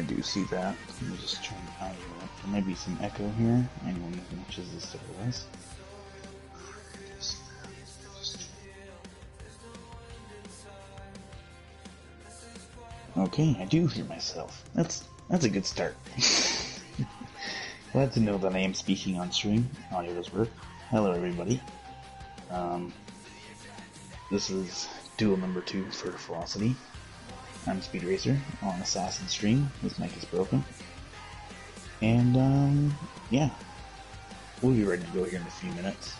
do see that. Let me just turn the audio up. There might be some echo here. Anyone who watches this does. Okay, I do hear myself. That's a good start. Glad to know that I am speaking on stream. Audio does work. Hello, everybody. This is Duel number 2 for Velocity. I'm Speed Racer on Assassin stream. This mic is broken. And, yeah. We'll be ready to go here in a few minutes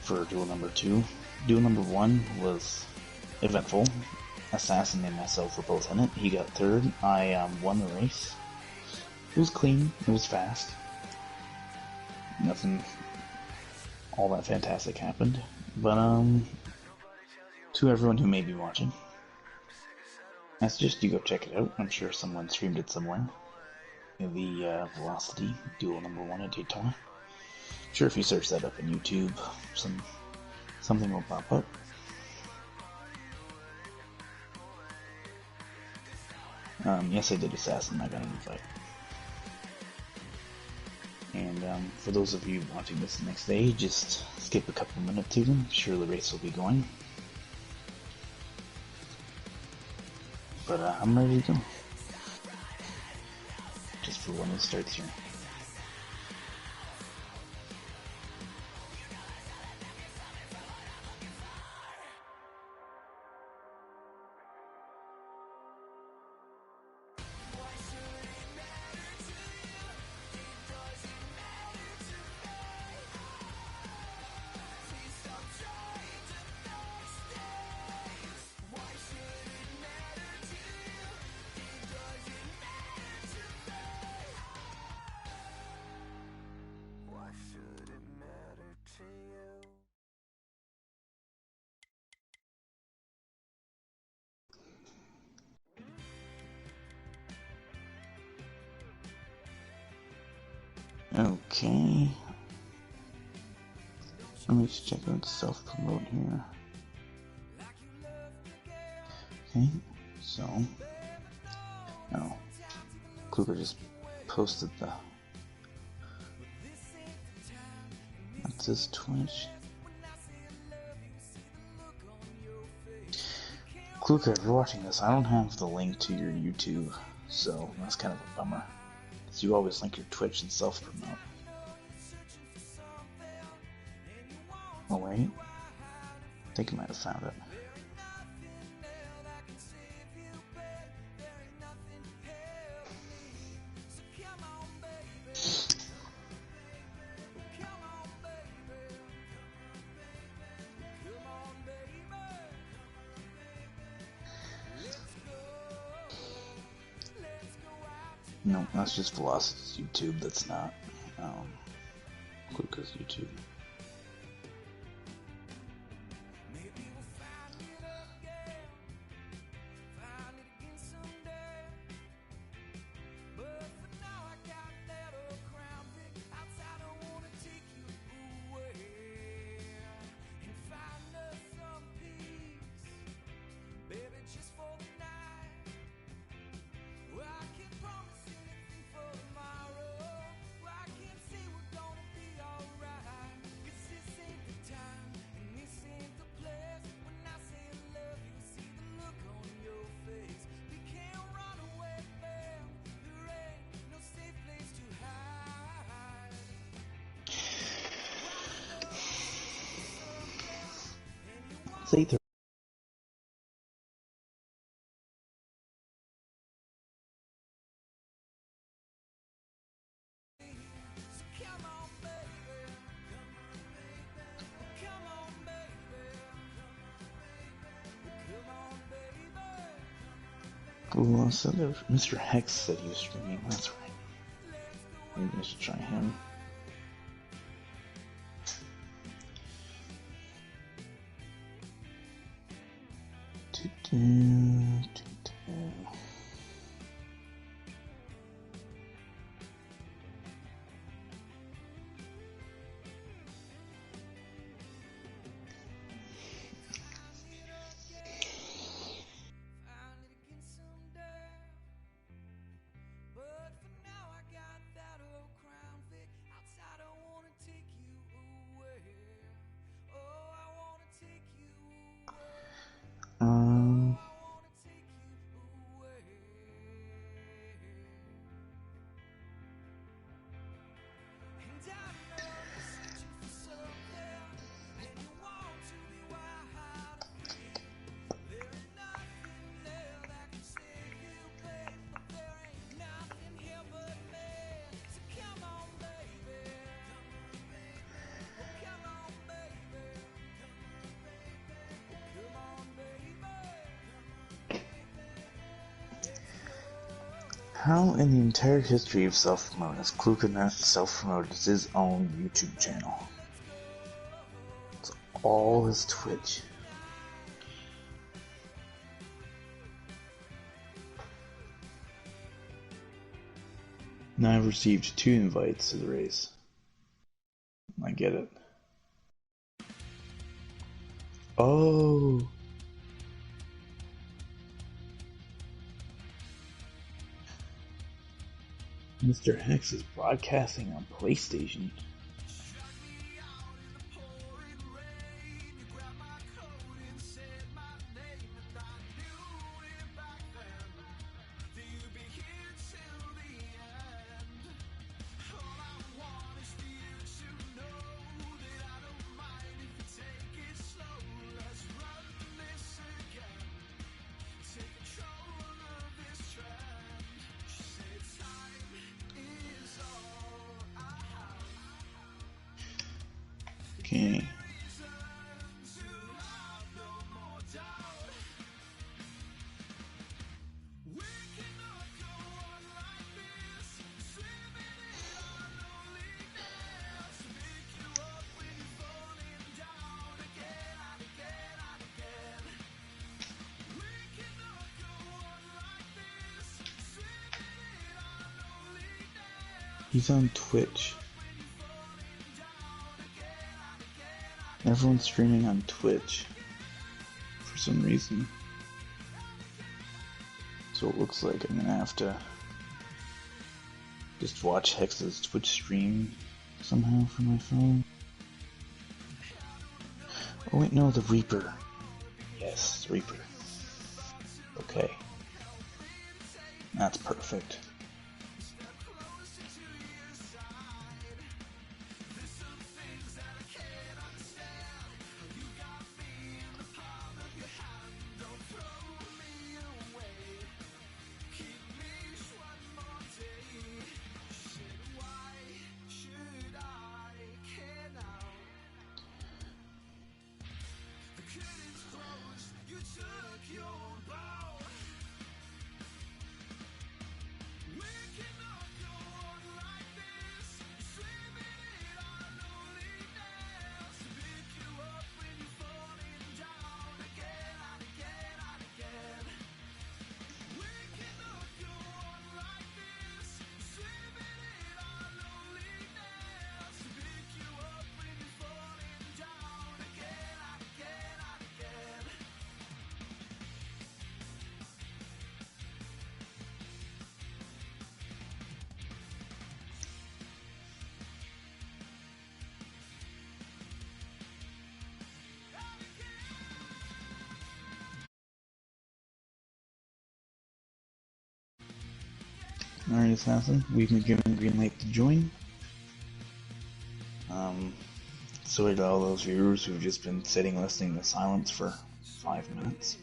for Duel number 2. Duel number 1 was eventful. Assassin and myself were both in it. He got third. I won the race. It was clean. It was fast. Nothing all that fantastic happened. But, to everyone who may be watching, I suggest you go check it out. I'm sure someone streamed it somewhere. The Velocity Duel number 1 at Daytona. I'm sure if you search that up on YouTube, something will pop up. Yes, I did Assassin. I got an invite. And for those of you watching this the next day, just skip a couple minutes to them. I'm sure the race will be going. But I'm ready to go. Just for when it starts here. Okay. Let me just check out self-promote here. Okay, so... Oh. Kluger just posted the... What's this, Twitch? Kluger, if you're watching this, I don't have the link to your YouTube, so that's kind of a bummer. You always link your Twitch and self-promote. Oh wait, I think I might have found it. No, that's just Velocity's YouTube. That's not Kluka's YouTube. It's 8:30. Well, so Mr. Hex said he was streaming. That's right. Maybe I should try him. How in the entire history of self-promoting has Kluka self-promoted his own YouTube channel? It's all his Twitch. Now I've received 2 invites to the race. I get it. Oh! Mr. Hex is broadcasting on PlayStation. Okay. He's on Twitch. Everyone's streaming on Twitch for some reason. So it looks like I'm gonna have to just watch Hex's Twitch stream somehow from my phone. Oh wait, no, the Reaper. Yes, Reaper. Okay. That's perfect. Alright, Assassin, we've been given green light to join. Sorry to all those viewers who've just been sitting listening to silence for 5 minutes.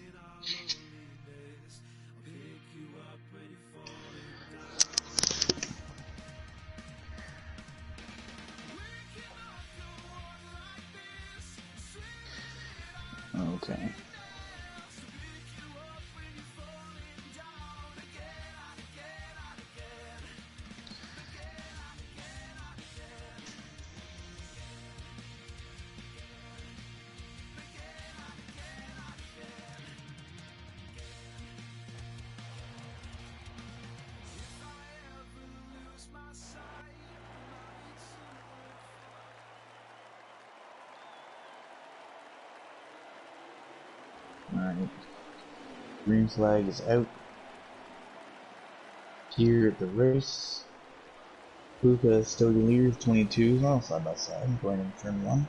Okay. Alright. Green flag is out. Here at the race. Luca is still the leader with 22, well, side by side, going in turn 1.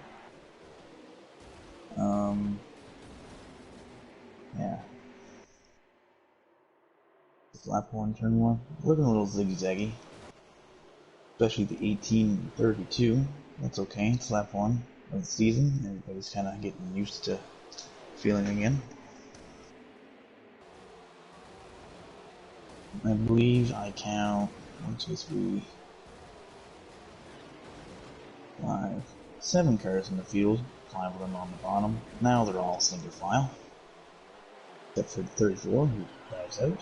Yeah. Lap 1, turn 1. Looking a little zigzaggy. Especially the 1832. That's okay, it's lap 1 of the season. Everybody's kind of getting used to feeling again. I believe I count 1, 2, 3, 5, 7 cars in the field, 5 of them on the bottom. Now they're all single file. Except for 34, who drives out.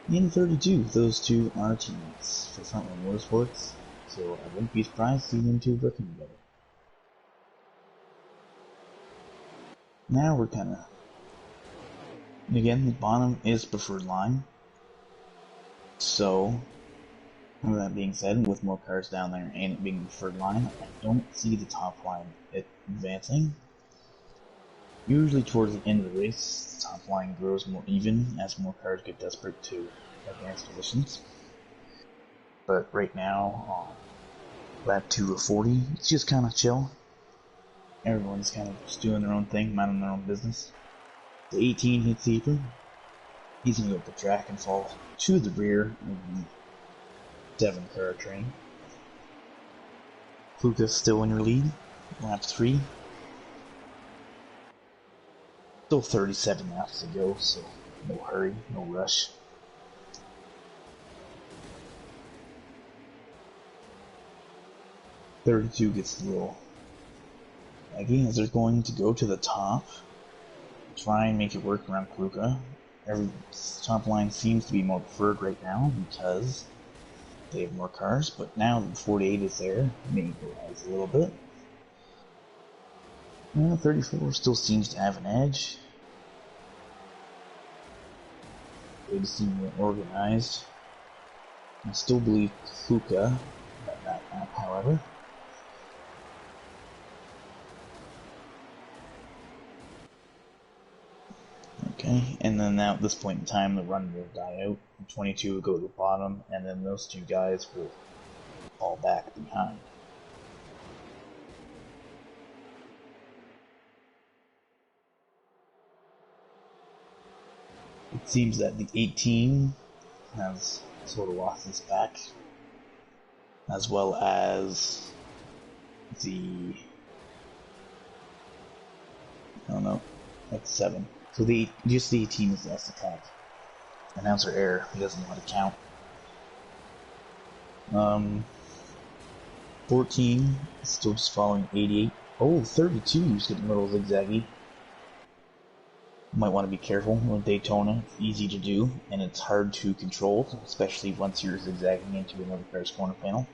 In 32, those two are teammates for Frontline Motorsports, so I wouldn't be surprised seeing them two working together. Now we're kind of... Again, the bottom is preferred line, so with that being said, with more cars down there and it being the preferred line, I don't see the top line advancing. Usually towards the end of the race, the top line grows more even as more cars get desperate to advance positions. But right now, lap 2 of 40, it's just kind of chill. Everyone's kind of just doing their own thing, minding their own business. The 18 hits the apron. He's going to go up the track and fall to the rear of the 7-car train. Lucas still in your lead, lap 3. Still 37 laps to go, so no hurry, no rush. .32 gets a little laggy as they're going to go to the top. Try and make it work around Kluka. Every top line seems to be more preferred right now because they have more cars, but now that the 48 is there, maybe rise a little bit. 34 still seems to have an edge. They seem more organized. I still believe Kluka at that map, however. Okay, and then now at this point in time, the run will die out. 22 will go to the bottom, and then those two guys will fall back behind. It seems that the 18 has sort of lost his back, as well as the, I don't know, like 7. So just the 18 is last attack. Announcer error, he doesn't know how to count. 14 is still just following 88. Oh, 32 is getting a little zigzaggy. Might want to be careful with Daytona. It's easy to do, and it's hard to control, especially once you're zigzagging into another car's corner panel.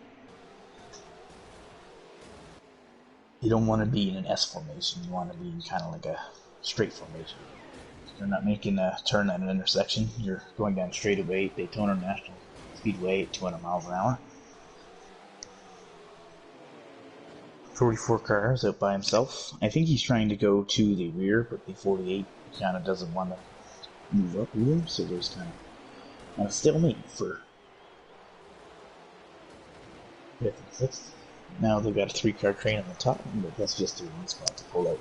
You don't want to be in an S formation. You want to be in kind of like a straight formation. You're not making a turn at an intersection. You're going down straightaway, Daytona National Speedway at 200 miles an hour. 44 cars out by himself. I think he's trying to go to the rear, but the 48 kind of doesn't want to move up either, so there's kind of a stalemate for 5th and 6th. Now they've got a 3-car train on the top, but that's just their one spot to pull out.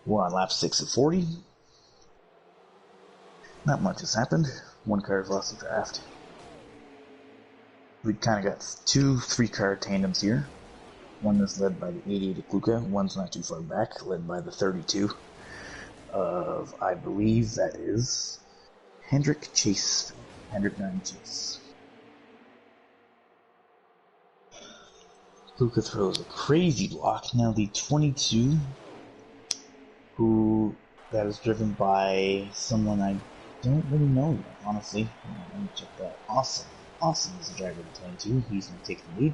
We're on lap 6 of 40. Not much has happened. 1 car has lost the draft. We kind of got 2 3-car tandems here. One is led by the 88 of Kluka. One's not too far back, led by the 32 of, I believe that is Hendrick Chase. Hendrick 9 Chase. Kluka throws a crazy block. Now the 22, who that is driven by someone I don't really know yet, honestly. Let me check that. Awesome is the driver of the 22. He's going to take the lead.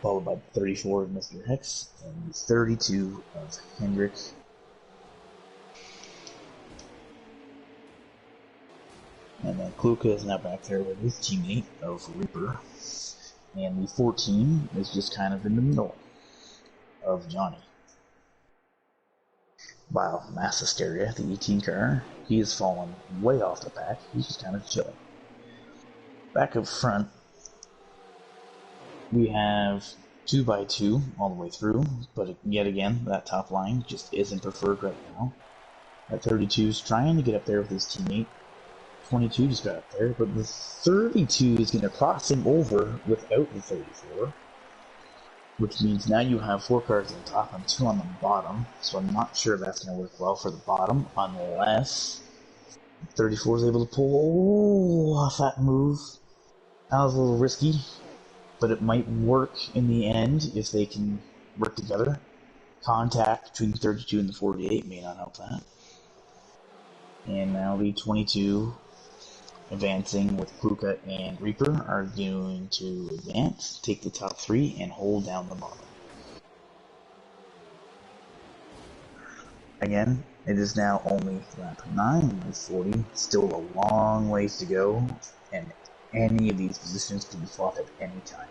Followed by the 34 of Mr. Hex, and the 32 of Hendrick. And then Kluka is now back there with his teammate of Reaper. And the 14 is just kind of in the middle of Johnny. Wow, mass hysteria, the 18 car. He has fallen way off the pack. He's just kind of chilling. Back up front, we have 2x2 all the way through, but yet again, that top line just isn't preferred right now. That 32 is trying to get up there with his teammate. 22 just got up there, but the 32 is going to cross him over without the 34, which means now you have 4 cars on the top and 2 on the bottom, so I'm not sure that's going to work well for the bottom, unless 34 is able to pull off that move. That was a little risky, but it might work in the end if they can work together. Contact between the 32 and the 48 may not help that. And now the 22 advancing with Kluka and Reaper are going to advance, take the top 3, and hold down the bottom. Again, it is now only lap 9 of 40, still a long ways to go, and any of these positions can be swapped at any time.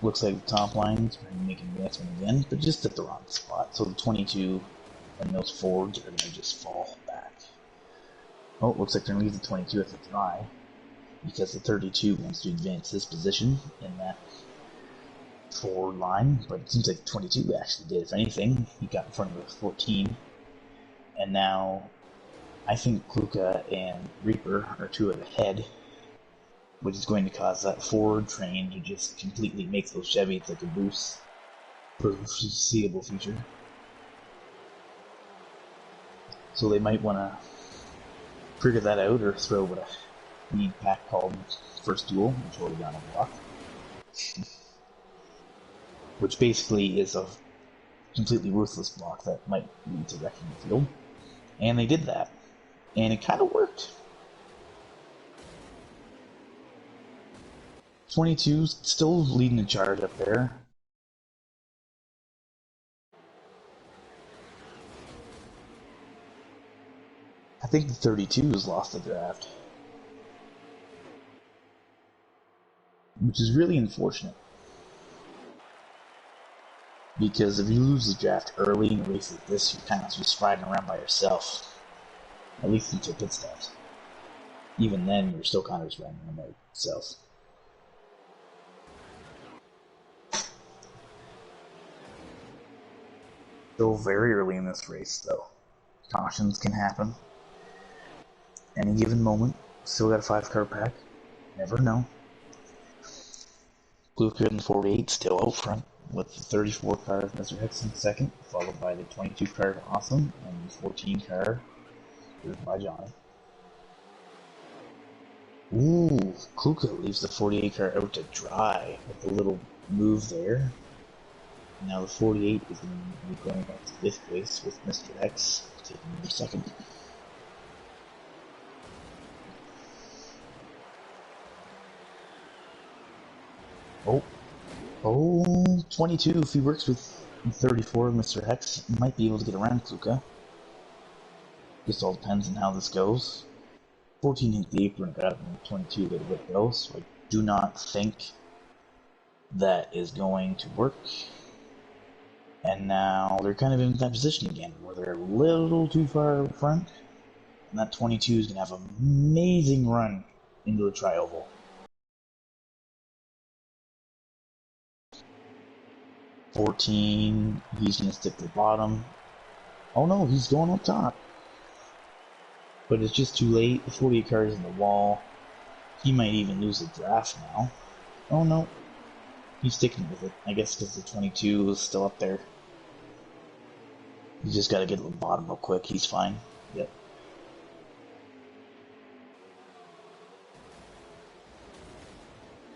Looks like the top line's making an advancement again, but just at the wrong spot. So the 22 and those Fords are going to just fall back. Oh, it looks like they're going to leave the 22 at the dry, because the 32 wants to advance his position in that forward line, but it seems like the 22 actually did. If anything, he got in front of the 14, and now I think Kluka and Reaper are 2 ahead, which is going to cause that forward train to just completely make those Chevys like a boost for the foreseeable future. So they might want to figure that out or throw what a lead pack called First Duel, which will be on a block. Which basically is a completely worthless block that might lead to wrecking the field. And they did that. And it kind of worked. 22 still leading the charge up there. I think the 32 has lost the draft. Which is really unfortunate. Because if you lose the draft early in a race like this, you're kind of just riding around by yourself. At least until pit stops. Even then, you're still kind of just riding around by yourself. Still very early in this race, though. Cautions can happen. Any given moment. Still got a 5-car pack. Never know. Kluka in the 48 still out front, with the 34 car of Mr. Hicks in second, followed by the 22 car of Awesome, and the 14 car driven by Johnny. Ooh, Kluka leaves the 48 car out to dry with a little move there. Now the 48 is going to be going back to 5th place with Mr. X taking the second. Oh, 22, if he works with 34, Mr. Hex might be able to get around Kluka. Just all depends on how this goes. 14 hit the apron, got 22 let it go, so I do not think that is going to work. And now they're kind of in that position again, where they're a little too far up front, and that 22 is going to have an amazing run into the tri-oval. 14, he's going to stick to the bottom. Oh no, he's going up top. But it's just too late. The 48 car is in the wall. He might even lose the draft now. Oh no, he's sticking with it. I guess because the 22 is still up there. You just got to get to the bottom real quick. He's fine. Yep.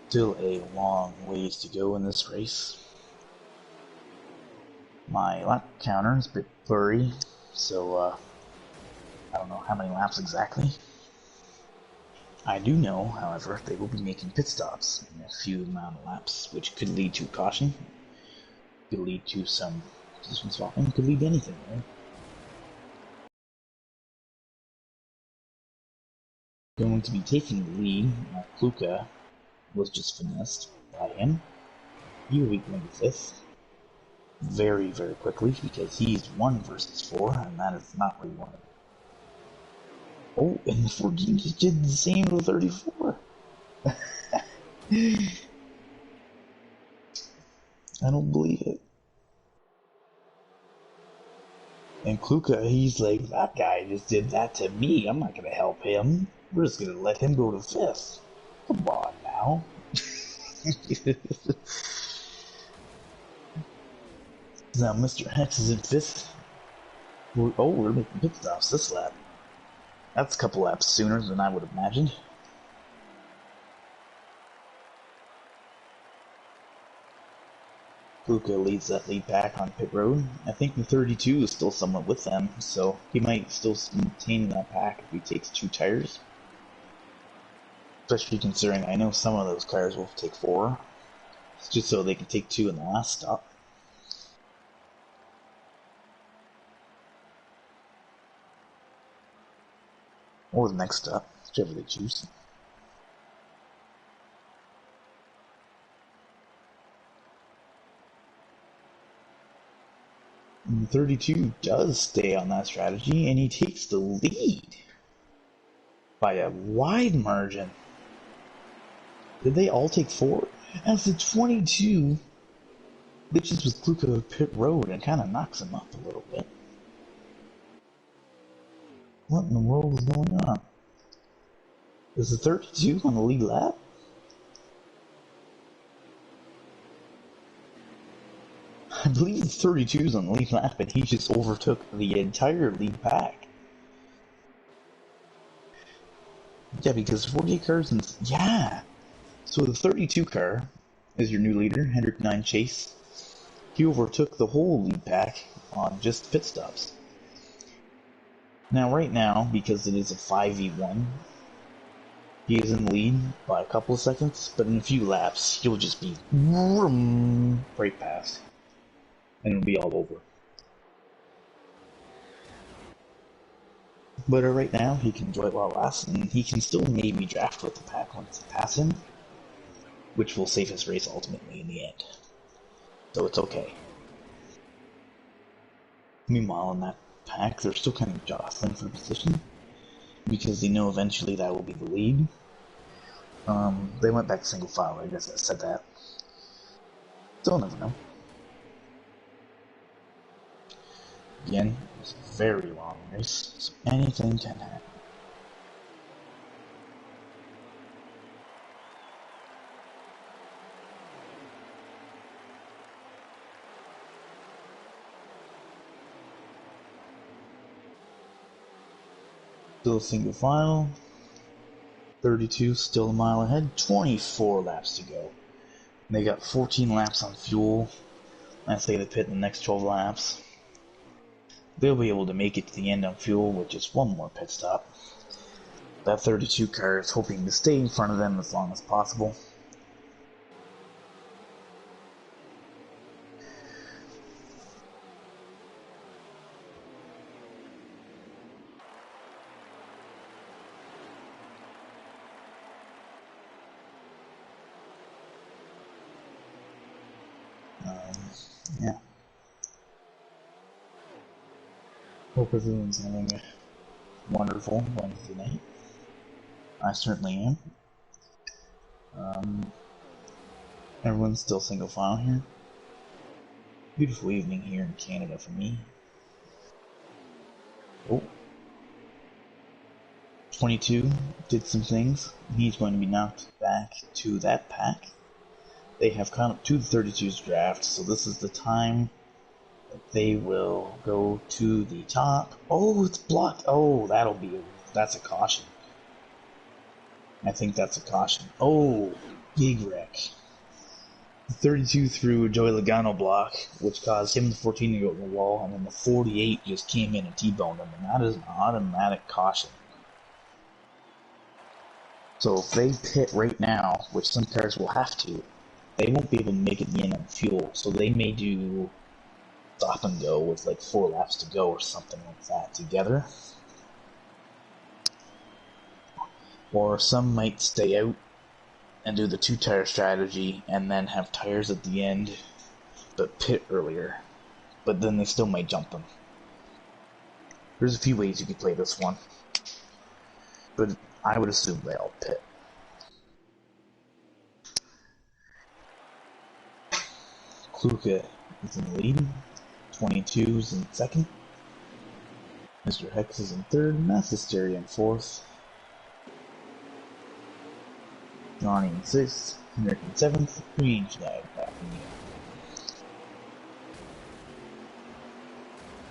Still a long ways to go in this race. My lap counter is a bit blurry, so I don't know how many laps exactly. I do know, however, they will be making pit stops in a few amount of laps, which could lead to caution, could lead to some position swapping, could lead to anything, right? Going to be taking the lead. Kluka was just finessed by him. He will be going to 5th. Very, very quickly, because he's 1 versus 4, and that is not what he wanted. Oh, and the 14 just did the same to the 34. I don't believe it. And Kluka, he's like, that guy just did that to me. I'm not going to help him. We're just going to let him go to 5th. Come on now. Now Mr. Hex is in 5th. We're making pit stops this lap. That's a couple laps sooner than I would have imagined. Luca leads that lead pack on pit road. I think the 32 is still somewhat with them, so he might still maintain that pack if he takes 2 tires. Especially considering I know some of those cars will take 4, just so they can take 2 in the last stop. Or the next stop, whichever they choose. And 32 does stay on that strategy, and he takes the lead by a wide margin. Did they all take 4? As the 22 bitches with Kluka pit road and kind of knocks him up a little bit. What in the world is going on? Is the 32 on the lead lap? I believe the 32 is on the lead lap, and he just overtook the entire lead pack. Yeah, because 48 cars and... Yeah! So the 32 car is your new leader, Hendrick 9 Chase. He overtook the whole lead pack on just pit stops. Now, right now, because it is a 5v1, he is in the lead by a couple of seconds, but in a few laps, he'll just be right past, and it'll be all over. But right now, he can enjoy it while it lasts, and he can still maybe draft with the pack once they pass him, which will save his race ultimately in the end. So it's okay. Meanwhile, in that pack, they're still kind of jostling for position, because they know eventually that will be the lead. They went back to single file, I guess I said that. Still never know. Again, it's a very long race, so anything can happen. Still single file. 32 still a mile ahead. 24 laps to go. They got 14 laps on fuel. I say they pit in the next 12 laps. They'll be able to make it to the end on fuel with just one more pit stop. That 32 car is hoping to stay in front of them as long as possible. Yeah. Hope everyone's having a wonderful Wednesday night. I certainly am. Everyone's still single file here. Beautiful evening here in Canada for me. Oh. 22 did some things. He's going to be knocked back to that pack. They have kind of 2 32's draft, so this is the time that they will go to the top. Oh, it's blocked. Oh, that's a caution. I think that's a caution. Oh, big wreck. 32 threw a Joey Logano block, which caused him, the 14, to go to the wall, and then the 48 just came in and T-boned him, and that is an automatic caution. So if they pit right now, which some cars will have to, they won't be able to make it in the end on fuel, so they may do stop and go with like 4 laps to go or something like that together. Or some might stay out and do the 2-tire strategy and then have tires at the end but pit earlier. But then they still might jump them. There's a few ways you could play this one, but I would assume they all pit. Kluka is in the lead. 22 is in second. Mr. Hex is in third. Massisteria in fourth. Johnny in sixth. Henrik in seventh. Green Flag back in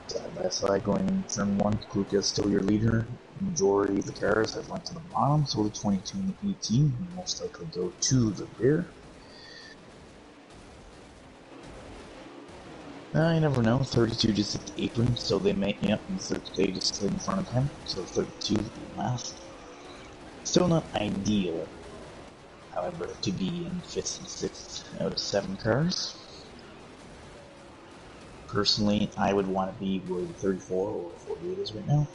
the side by side going in turn 1. Kluka is still your leader. The majority of the cars have went to the bottom, so the 22 and the 18 will most likely go to the rear. You never know. 32 just hit the apron, so they may, yep, they just slid in front of him, so 32 last. Still not ideal, however, to be in 5th and 6th out of 7 cars. Personally, I would want to be where the 34 or 48 is right now.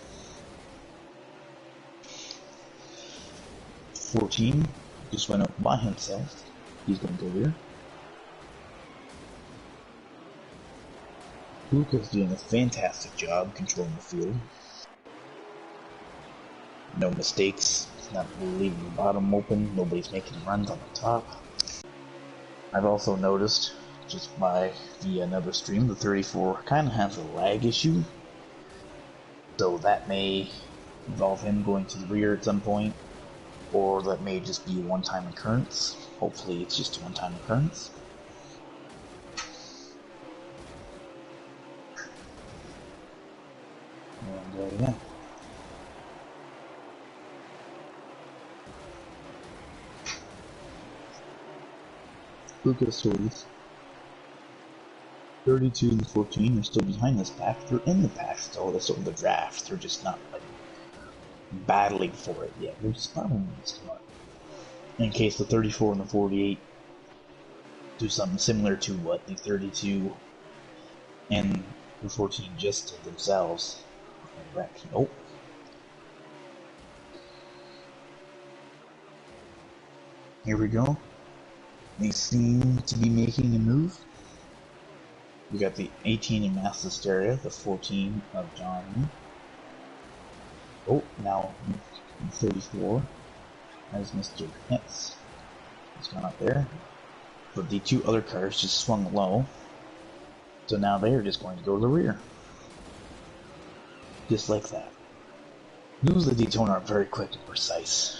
14 just went out by himself. He's going to go here. Luca's doing a fantastic job controlling the field. No mistakes, not leaving the bottom open, nobody's making runs on the top. I've also noticed, just by via another stream, the 34 kind of has a lag issue. So that may involve him going to the rear at some point, or that may just be a one-time occurrence. Hopefully it's just a one-time occurrence. And yeah. Lucas stories. 32 and 14 are still behind this pack. They're in the pack still. They're still in the draft. They're just not like battling for it yet. They're just not in this one. In case the 34 and the 48 do something similar to what the 32 and the 14 just did themselves. Nope. Here we go. They seem to be making a move. We got the 18 in Mass Hysteria, the 14 of John. Oh, now 34 as Mr. Hess. He's gone up there. But the 2 other cars just swung low. So now they are just going to go to the rear. Just like that. Moves of Daytona are very quick and precise.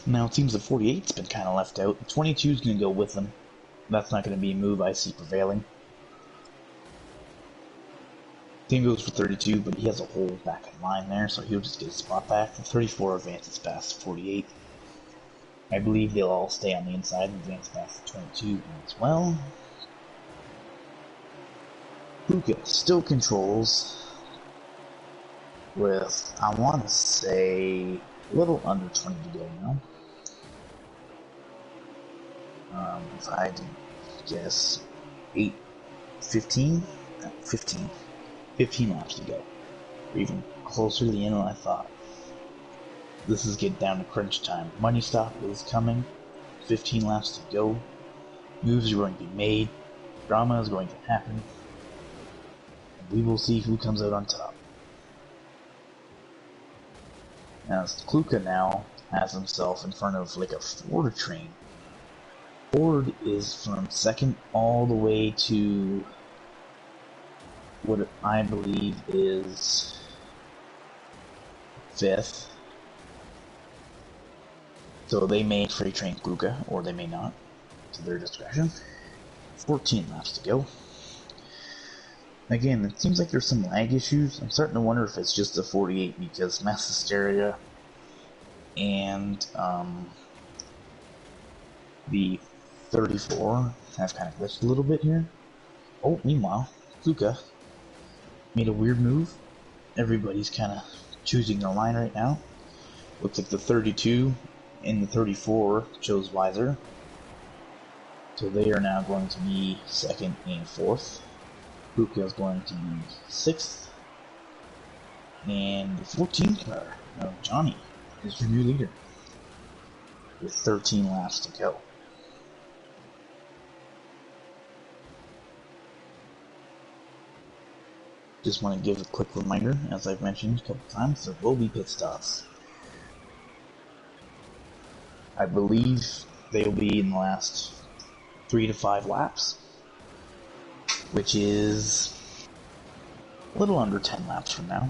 Now it seems the 48's been kind of left out. The 22's going to go with them. That's not going to be a move I see prevailing. Same goes for 32, but he has a hole back in line there, so he'll just get a spot back. The 34 advances past 48. I believe they'll all stay on the inside and advance past the 22 as well. Luca still controls with, I want to say, a little under 20 to go now. If I had to guess, 15 laps to go. Or even closer to the end than I thought. This is getting down to crunch time. Money stop is coming. 15 laps to go. Moves are going to be made. Drama is going to happen. And we will see who comes out on top. Now, Kluka now has himself in front of like a Ford train. Ford is from 2nd all the way to what I believe is 5th. So they may freight train Kluka, or they may not, to their discretion. 14 laps to go. Again, it seems like there's some lag issues. I'm starting to wonder if it's just the 48 because Mass Hysteria and the 34 have kind of glitched a little bit here. Oh, meanwhile, Kluka made a weird move. Everybody's kind of choosing their line right now. Looks like the 32 and the 34 chose wiser. So they are now going to be 2nd and 4th. Kluka is going to be 6th. And the 14 car of Johnny is your new leader with 13 laps to go. Just want to give a quick reminder, as I've mentioned a couple times, there will be pit stops. I believe they'll be in the last 3 to 5 laps, which is a little under 10 laps from now.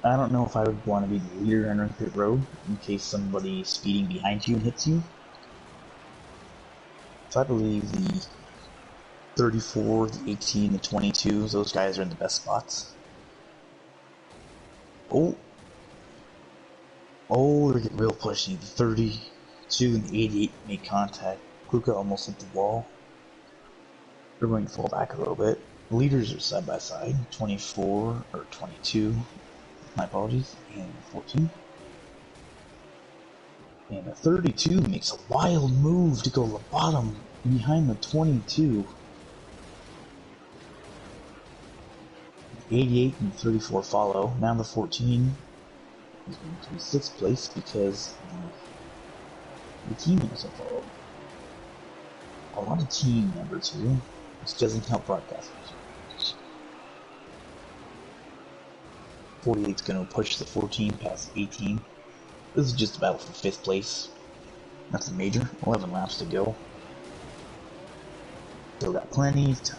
I don't know if I would want to be the leader entering pit road in case somebody's speeding behind you and hits you. So I believe the 34, the 18, the 22s, those guys are in the best spots. Oh, they're getting real pushy. The 32 and the 88 make contact. Kuka almost hit the wall. They're going to fall back a little bit. The leaders are side by side. 24 or 22. My apologies. And 14. And the 32 makes a wild move to go to the bottom behind the 22. 88 and 34 follow. Now the 14 is going to be 6th place because the team also followed. A lot of team numbers here, which doesn't help broadcasters. 48 is going to push the 14 past 18. This is just about for 5th place. Nothing major. 11 laps to go. Still got plenty of time.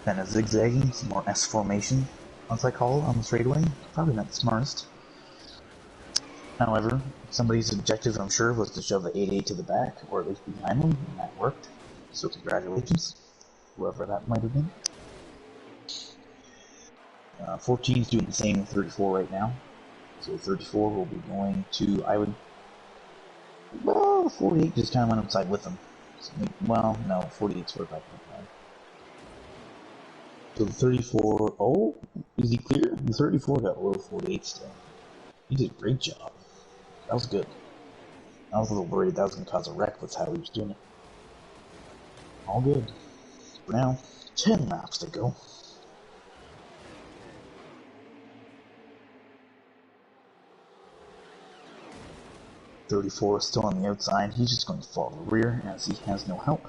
Kind of zigzagging, some more S formation, as I call it, on the straightaway. Probably not the smartest. However, somebody's objective, I'm sure, was to shove the 88 to the back, or at least behind them, and that worked. So congratulations, whoever that might have been. 14's doing the same with 34 right now. So 34 will be going to, well, 48 just kind of went outside with them. So, well, no, 48's right back. So the 34, oh, is he clear? The 34 got below 48 still. He did a great job. That was good. I was a little worried that was going to cause a wreck with how he was doing it. All good. For now, 10 laps to go. .34 is still on the outside. He's just going to fall to the rear as he has no help.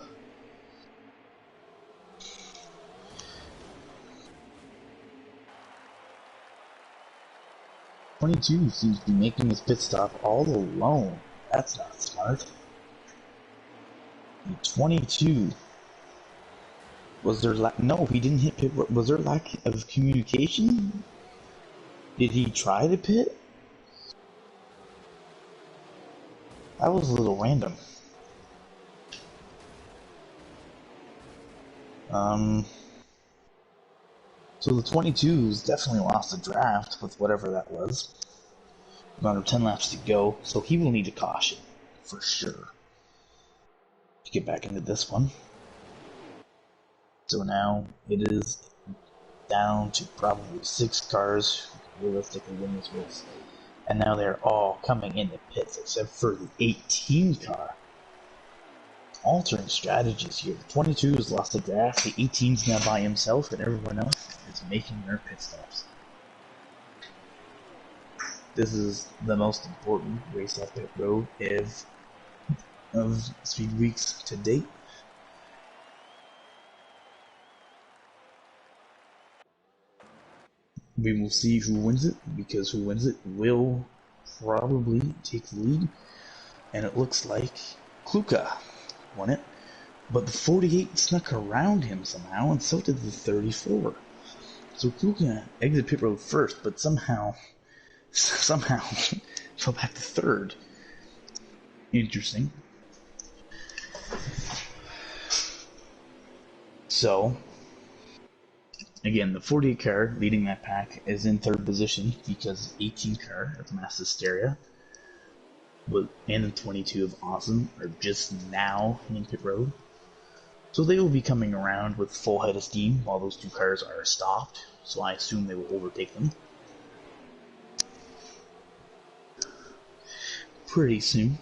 .22 seems to be making his pit stop all alone. That's not smart. And 22. Was there no, he didn't hit pit. Was there lack of communication? Did he try to pit? That was a little random. So the 22s definitely lost the draft with whatever that was. About 10 laps to go, so he will need a caution, for sure, to get back into this one. So now it is down to probably 6 cars who realistically win this race. And now they're all coming into pits except for the 18 car. Altering strategies here. The 22 has lost the draft, the 18's now by himself, and everyone else is making their pit stops. This is the most important race off pit road of Speed Weeks to date. We will see who wins it, because who wins it will probably take the lead. And it looks like Kluka won it, but the 48 snuck around him somehow, and so did the 34. So Kluka exited pit road first, but somehow fell back to third. Interesting. So, again, the 48 car leading that pack is in third position because 18 car of Mass Hysteria and the 22 of Awesome are just now in pit road. So they will be coming around with full head of steam while those two cars are stopped. So I assume they will overtake them pretty soon.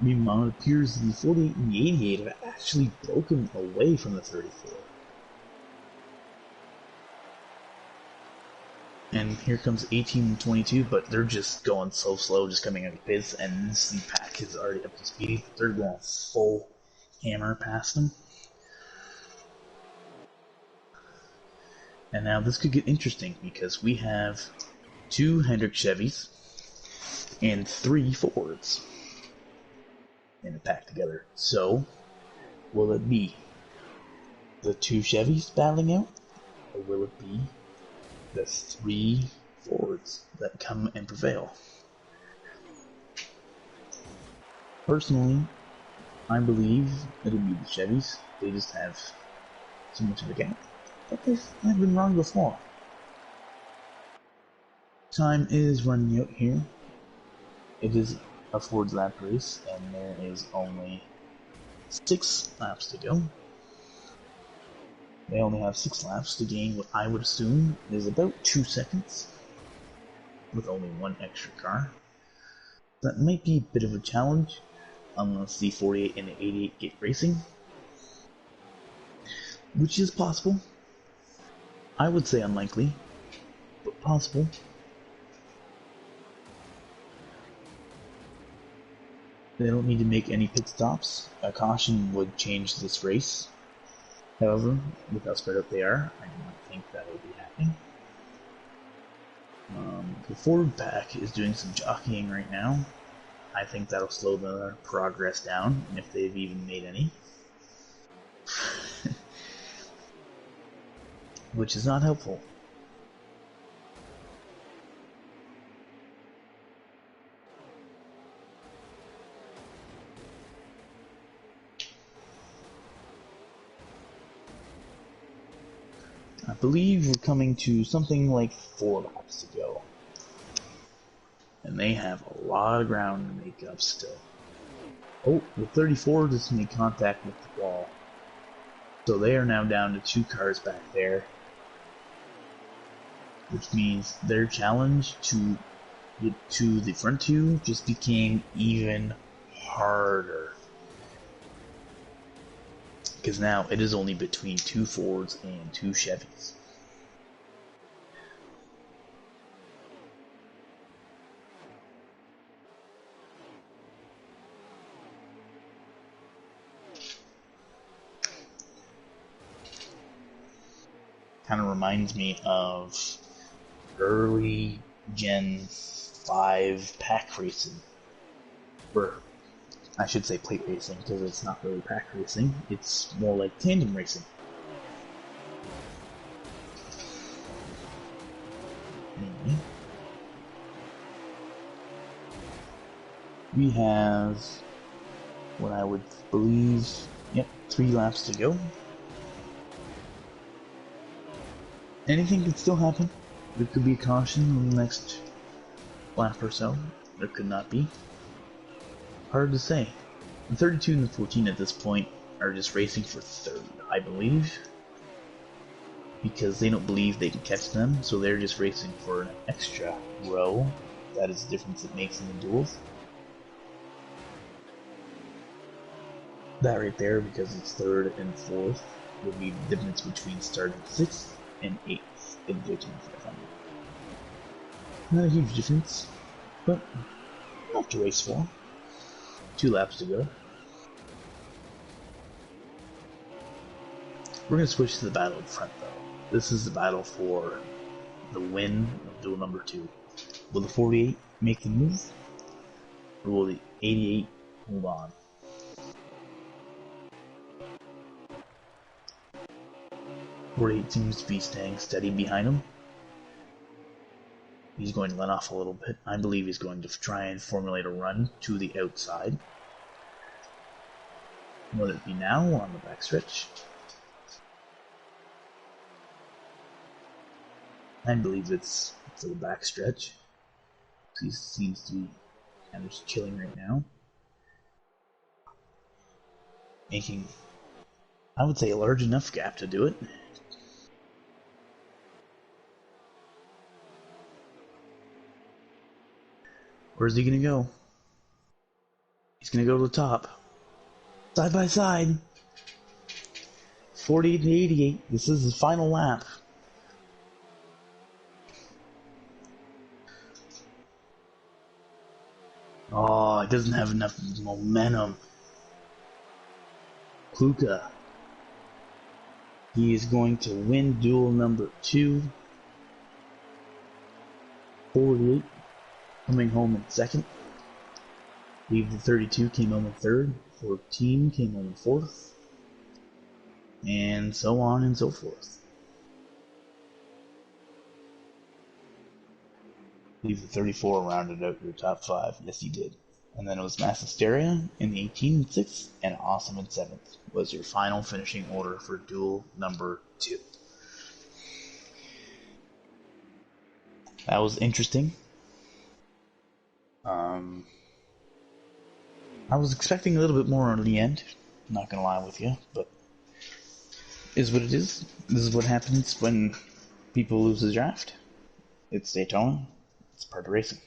Meanwhile, it appears the 48 and the 88 have actually broken away from the 34. And here comes 18 and 22, but they're just going so slow, just coming out of pits, and the pack is already up to speed. They're going full hammer past them. And now this could get interesting, because we have 2 Hendrick Chevys and 3 Fords in a pack together. So, will it be the 2 Chevys battling out, or will it be the 3 Fords that come and prevail? Personally, I believe it'll be the Chevys. They just have too much of a gap. But I've been wrong before. Time is running out here. It is a Ford's lap race, and there is only 6 laps to go. They only have 6 laps to gain what I would assume is about 2 seconds, with only 1 extra car. That might be a bit of a challenge, unless the 48 and the 88 get racing, which is possible. I would say unlikely, but possible. They don't need to make any pit stops. A caution would change this race. However, with how spread out they are, I do not think that will be happening. The Ford pack is doing some jockeying right now. I think that'll slow their progress down, if they've even made any. Which is not helpful. I believe we're coming to something like 4 laps to go. And they have a lot of ground to make up still. Oh, the 34 just made contact with the wall. So they are now down to 2 cars back there. Which means their challenge to get to the front 2 just became even harder. Because now it is only between 2 Fords and 2 Chevys. Kind of reminds me of early Gen 5 pack racing. Or I should say plate racing, because it's not really pack racing, it's more like tandem racing. We have what I would believe, 3 laps to go. Anything could still happen. There could be a caution in the next lap or so. There could not be. Hard to say. The 32 and the 14 at this point are just racing for 3rd, I believe. Because they don't believe they can catch them, so they're just racing for an extra row. That is the difference it makes in the duels. That right there, because it's 3rd and 4th, would be the difference between starting 6th and 8th in the 2500. Not a huge difference, but enough to race for. 2 laps to go. We're going to switch to the battle in front, though. This is the battle for the win of duel number 2. Will the 48 make the move, or will the 88 hold on? .48 seems to be staying steady behind him. He's going to let off a little bit. I believe he's going to try and formulate a run to the outside. Will it be now or on the backstretch? I believe it's for the backstretch. He seems to be kind of just chilling right now. Making, I would say, a large enough gap to do it. Where's he gonna go? He's gonna go to the top. Side by side. 48 to 88. This is his final lap. Oh, it doesn't have enough momentum. Kluka. He is going to win duel number 2. 48. Coming home in 2nd. Leave the 32 came home in 3rd. 14 came home in 4th. And so on and so forth. Leave the 34 rounded out your top 5. Yes, he did. And then it was Mass Hysteria in the 18 and 6th, and Awesome in 7th was your final finishing order for Duel number 2. That was interesting. I was expecting a little bit more on the end, not gonna lie with you, but is what it is. This is what happens when people lose the draft. It's Daytona. It's part of racing.